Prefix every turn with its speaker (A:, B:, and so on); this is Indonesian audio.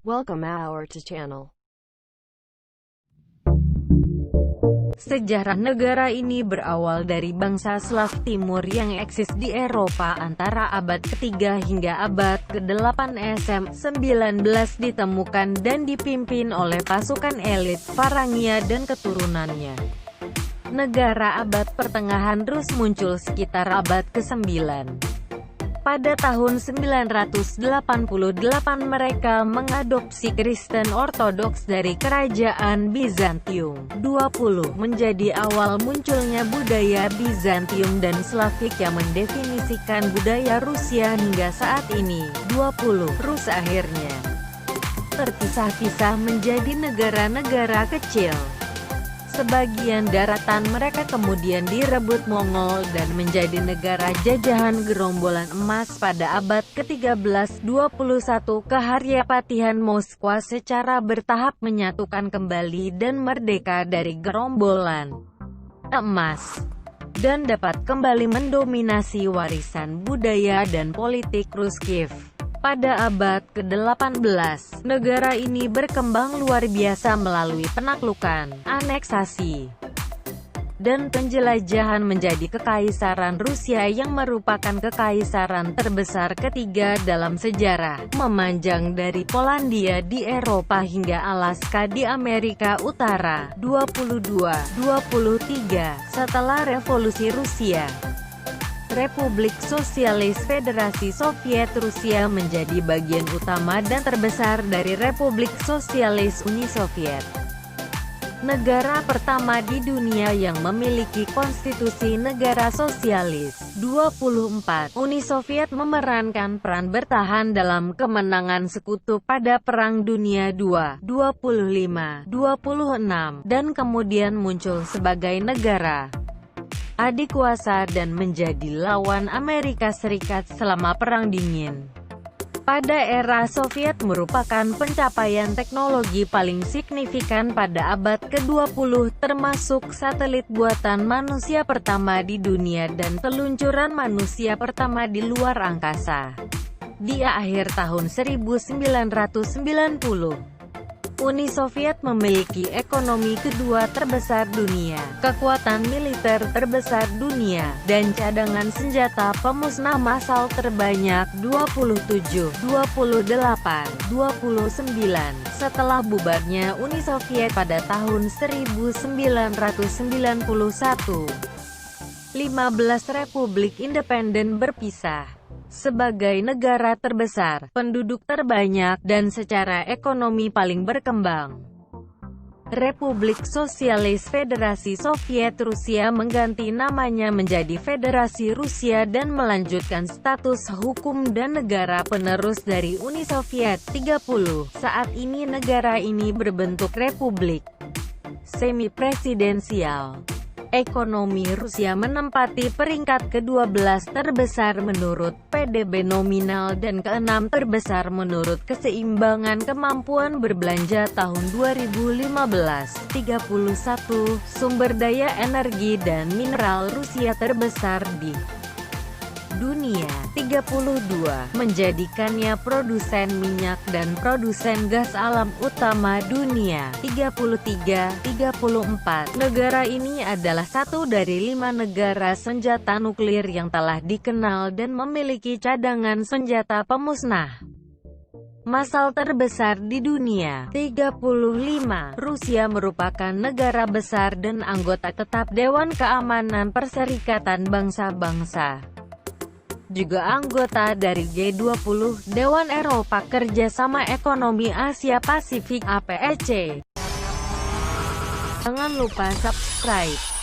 A: Welcome our to channel.
B: Sejarah negara ini berawal dari bangsa Slav Timur yang eksis di Eropa antara abad ke-3 hingga abad ke-8 SM-19 ditemukan dan dipimpin oleh pasukan elit Varangia dan keturunannya. Negara abad pertengahan Rus muncul sekitar abad ke-9. Pada tahun 988 mereka mengadopsi Kristen Ortodoks dari Kerajaan Bizantium. 20 menjadi awal munculnya budaya Bizantium dan Slavik yang mendefinisikan budaya Rusia hingga saat ini. 20 Rus akhirnya terpisah-pisah menjadi negara-negara kecil. Sebagian daratan mereka kemudian direbut Mongol dan menjadi negara jajahan gerombolan emas pada abad ke-13. 21 Keharyapatihan Moskwa secara bertahap menyatukan kembali dan merdeka dari gerombolan emas, dan dapat kembali mendominasi warisan budaya dan politik Rus Kiev. Pada abad ke-18, negara ini berkembang luar biasa melalui penaklukan, aneksasi, dan penjelajahan menjadi Kekaisaran Rusia yang merupakan kekaisaran terbesar ketiga dalam sejarah, memanjang dari Polandia di Eropa hingga Alaska di Amerika Utara. 23 Setelah Revolusi Rusia, Republik Sosialis Federasi Soviet Rusia menjadi bagian utama dan terbesar dari Republik Sosialis Uni Soviet. Negara pertama di dunia yang memiliki konstitusi negara sosialis. 24 Uni Soviet memerankan peran bertahan dalam kemenangan sekutu pada Perang Dunia II. 25 26 dan kemudian muncul sebagai negara adik kuasa dan menjadi lawan Amerika Serikat selama Perang Dingin. Pada era Soviet merupakan pencapaian teknologi paling signifikan pada abad ke-20, termasuk satelit buatan manusia pertama di dunia dan peluncuran manusia pertama di luar angkasa di akhir tahun 1990. Uni Soviet memiliki ekonomi kedua terbesar dunia, kekuatan militer terbesar dunia, dan cadangan senjata pemusnah massal terbanyak 27, 28, 29. Setelah bubarnya Uni Soviet pada tahun 1991, 15 republik independen berpisah. Sebagai negara terbesar, penduduk terbanyak, dan secara ekonomi paling berkembang, Republik Sosialis Federasi Soviet Rusia mengganti namanya menjadi Federasi Rusia dan melanjutkan status hukum dan negara penerus dari Uni Soviet. 30 Saat ini negara ini berbentuk republik semi-presidensial. Ekonomi Rusia menempati peringkat ke-12 terbesar menurut PDB nominal dan ke-6 terbesar menurut keseimbangan kemampuan berbelanja tahun 2015. 31 Sumber daya energi dan mineral Rusia terbesar di dunia. 32 Menjadikannya produsen minyak dan produsen gas alam utama dunia. 34 Negara ini adalah satu dari 5 negara senjata nuklir yang telah dikenal dan memiliki cadangan senjata pemusnah massal terbesar di dunia. 35 Rusia merupakan negara besar dan anggota tetap Dewan Keamanan Perserikatan Bangsa-Bangsa, juga anggota dari G20, Dewan Eropa Kerjasama Ekonomi Asia Pasifik (APEC). Jangan lupa subscribe